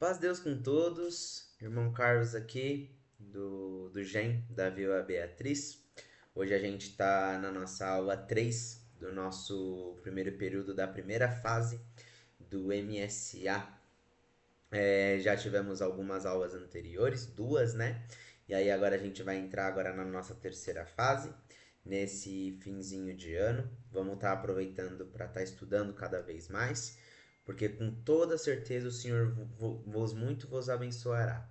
Paz Deus com todos, irmão Carlos aqui do GEM, da Vila Beatriz. Hoje a gente está na nossa aula 3 do nosso primeiro período da primeira fase do MSA. Já tivemos algumas aulas anteriores, duas, né? E aí agora a gente vai entrar agora na nossa terceira fase, nesse finzinho de ano. Vamos estar aproveitando para estar estudando cada vez mais, porque com toda certeza o Senhor vos abençoará.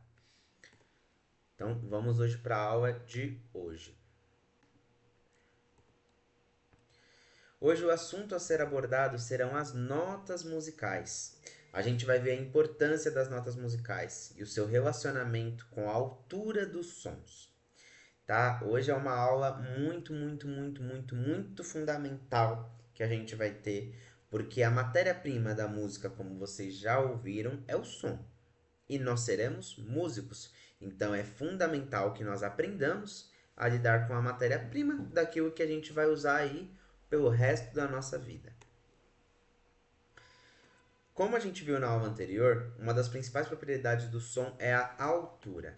Então vamos hoje para a aula de hoje. Hoje o assunto a ser abordado serão as notas musicais. A gente vai ver a importância das notas musicais e o seu relacionamento com a altura dos sons. Tá? Hoje é uma aula muito fundamental que a gente vai ter, porque a matéria-prima da música, como vocês já ouviram, é o som. E nós seremos músicos. Então é fundamental que nós aprendamos a lidar com a matéria-prima daquilo que a gente vai usar aí pelo resto da nossa vida. Como a gente viu na aula anterior, uma das principais propriedades do som é a altura.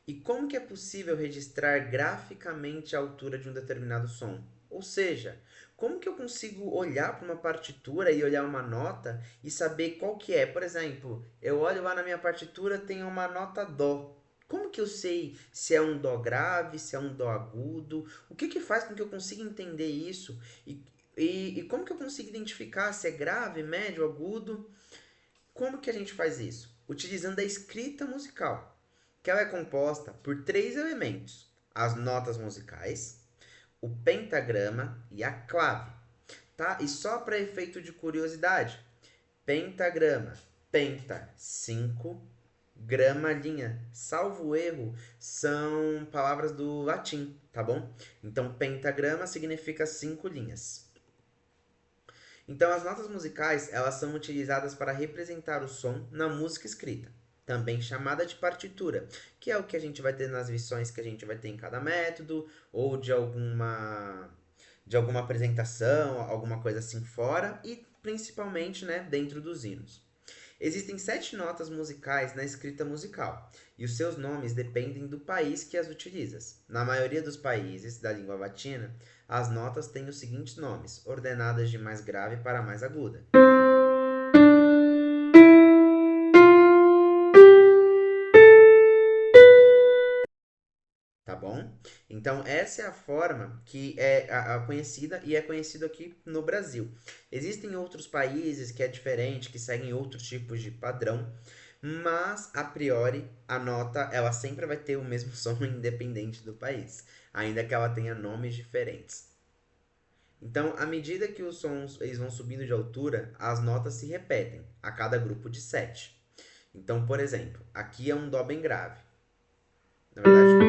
E como que é possível registrar graficamente a altura de um determinado som? Ou seja, como que eu consigo olhar para uma partitura e olhar uma nota e saber qual que é? Por exemplo, eu olho lá na minha partitura, tem uma nota dó. Como que eu sei se é um dó grave, se é um dó agudo? O que que faz com que eu consiga entender isso? E como que eu consigo identificar se é grave, médio, agudo? Como que a gente faz isso? Utilizando a escrita musical, que ela é composta por três elementos: as notas musicais, o pentagrama e a clave, tá? E só para efeito de curiosidade, pentagrama, penta 5, grama linha, salvo erro, são palavras do latim, tá bom? Então pentagrama significa 5 linhas. Então, as notas musicais, elas são utilizadas para representar o som na música escrita, também chamada de partitura, que é o que a gente vai ter nas lições que a gente vai ter em cada método, ou de alguma apresentação, alguma coisa assim fora, e principalmente, né, dentro dos hinos. Existem 7 notas musicais na escrita musical, e os seus nomes dependem do país que as utiliza. Na maioria dos países da língua latina, as notas têm os seguintes nomes, ordenadas de mais grave para mais aguda. Tá bom? Então, essa é a forma que é a conhecida e é conhecido aqui no Brasil. Existem outros países que é diferente, que seguem outros tipos de padrão, mas a priori a nota ela sempre vai ter o mesmo som independente do país, ainda que ela tenha nomes diferentes. Então, à medida que os sons eles vão subindo de altura, as notas se repetem a cada grupo de 7. Então, por exemplo, aqui é um dó bem grave. Na verdade,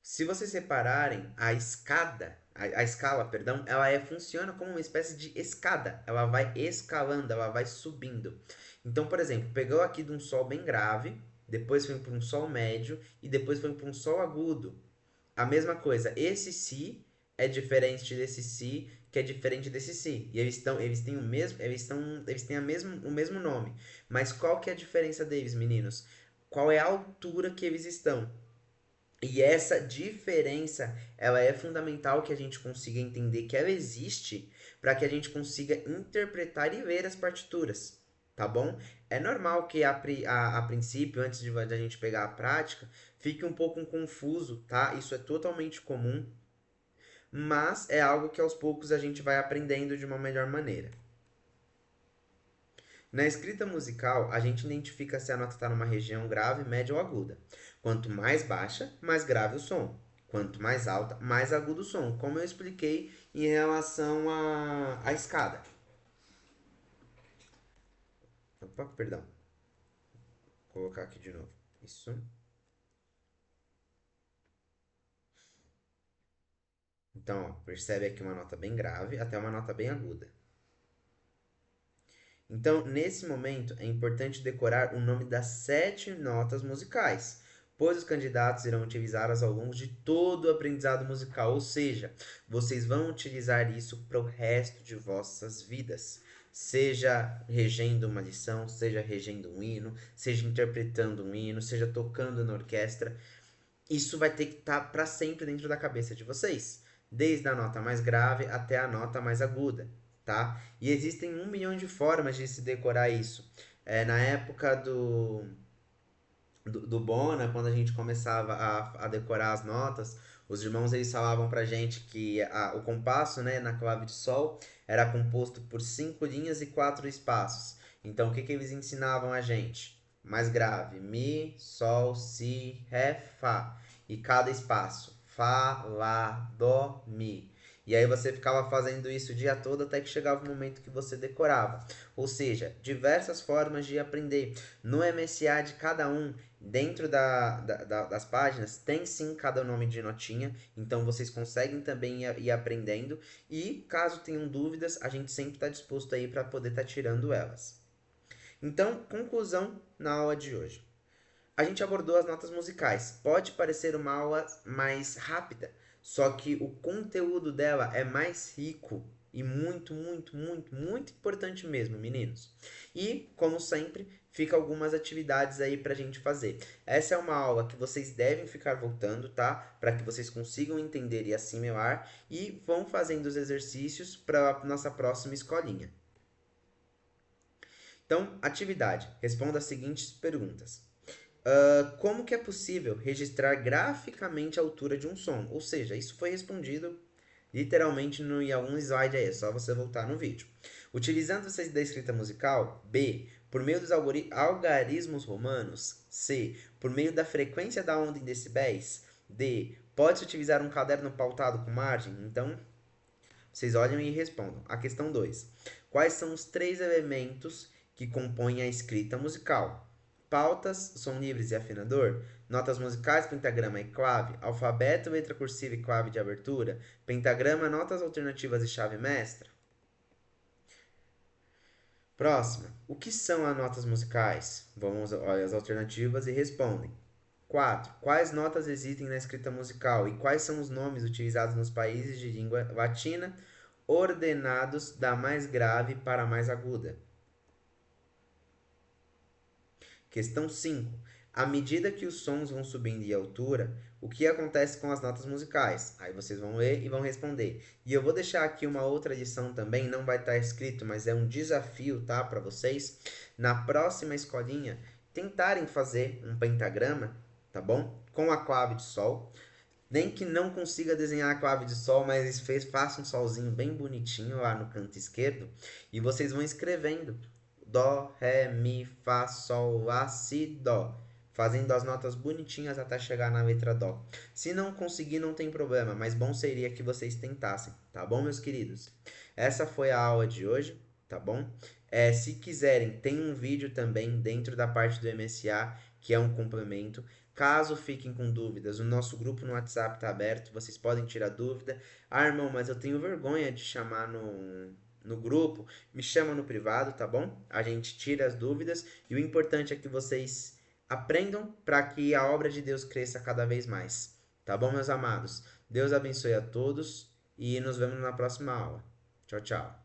se vocês separarem a escala, perdão, funciona como uma espécie de escada. Ela vai escalando, ela vai subindo. Então, por exemplo, pegou aqui de um sol bem grave, depois foi para um sol médio e depois foi para um sol agudo. A mesma coisa, esse si é diferente desse si, que é diferente desse si. E eles têm o mesmo, eles têm o mesmo nome. Mas qual que é a diferença deles, meninos? Qual é a altura que eles estão? E essa diferença, ela é fundamental que a gente consiga entender que ela existe para que a gente consiga interpretar e ler as partituras, tá bom? É normal que a princípio, antes de a gente pegar a prática, fique um pouco confuso, tá? Isso é totalmente comum, mas é algo que aos poucos a gente vai aprendendo de uma melhor maneira. Na escrita musical, a gente identifica se a nota está numa região grave, média ou aguda. Quanto mais baixa, mais grave o som. Quanto mais alta, mais agudo o som, como eu expliquei em relação à escada. Opa, perdão. Vou colocar aqui de novo. Isso. Então, ó, percebe aqui uma nota bem grave até uma nota bem aguda. Então, nesse momento, é importante decorar o nome das 7 notas musicais, pois os candidatos irão utilizá-las ao longo de todo o aprendizado musical, ou seja, vocês vão utilizar isso para o resto de vossas vidas. Seja regendo uma lição, seja regendo um hino, seja interpretando um hino, seja tocando na orquestra, isso vai ter que estar para sempre dentro da cabeça de vocês, desde a nota mais grave até a nota mais aguda, tá? E existem 1 milhão de formas de se decorar isso. Na época do Bona, quando a gente começava a decorar as notas, os irmãos eles falavam pra gente que o compasso, né, na clave de sol era composto por 5 linhas e 4 espaços. Então, o que, que eles ensinavam a gente? Mais grave, mi, sol, si, ré, fá. E cada espaço, fá, lá, dó, mi. E aí você ficava fazendo isso o dia todo até que chegava o momento que você decorava. Ou seja, diversas formas de aprender. No MSA de cada um, dentro das páginas, tem sim cada nome de notinha, então vocês conseguem também ir aprendendo. E caso tenham dúvidas, a gente sempre está disposto aí para poder estar tirando elas. Então, conclusão na aula de hoje. A gente abordou as notas musicais. Pode parecer uma aula mais rápida, só que o conteúdo dela é mais rico e muito, muito, muito, muito importante mesmo, meninos. E, como sempre, fica algumas atividades aí pra gente fazer. Essa é uma aula que vocês devem ficar voltando, tá? Para que vocês consigam entender e assimilar e vão fazendo os exercícios para nossa próxima escolinha. Então, atividade. Responda as seguintes perguntas. Como que é possível registrar graficamente a altura de um som? Ou seja, isso foi respondido literalmente em algum slide aí, é só você voltar no vídeo. Utilizando-se da escrita musical, B, por meio dos algarismos romanos, C, por meio da frequência da onda em decibéis, D, pode-se utilizar um caderno pautado com margem? Então, vocês olham e respondam. A questão 2. Quais são os 3 elementos que compõem a escrita musical? Pautas, som livres e afinador, notas musicais, pentagrama e clave, alfabeto, letra cursiva e clave de abertura, pentagrama, notas alternativas e chave mestra. Próxima. O que são as notas musicais? Vamos olhar as alternativas e respondem. 4. Quais notas existem na escrita musical e quais são os nomes utilizados nos países de língua latina ordenados da mais grave para a mais aguda? Questão 5. À medida que os sons vão subindo em altura, o que acontece com as notas musicais? Aí vocês vão ler e vão responder. E eu vou deixar aqui uma outra lição também, não vai estar escrito, mas é um desafio, tá, para vocês. Na próxima escolinha, tentarem fazer um pentagrama, tá bom? Com a clave de sol. Nem que não consiga desenhar a clave de sol, mas faça um solzinho bem bonitinho lá no canto esquerdo. E vocês vão escrevendo dó, ré, mi, fá, sol, lá, si, dó. Fazendo as notas bonitinhas até chegar na letra dó. Se não conseguir, não tem problema, mas bom seria que vocês tentassem, tá bom, meus queridos? Essa foi a aula de hoje, tá bom? Se quiserem, tem um vídeo também dentro da parte do MSA, que é um complemento. Caso fiquem com dúvidas, o nosso grupo no WhatsApp está aberto, vocês podem tirar dúvida. Ah, irmão, mas eu tenho vergonha de chamar no grupo, me chama no privado, tá bom? A gente tira as dúvidas e o importante é que vocês aprendam para que a obra de Deus cresça cada vez mais. Tá bom, meus amados? Deus abençoe a todos e nos vemos na próxima aula. Tchau, tchau.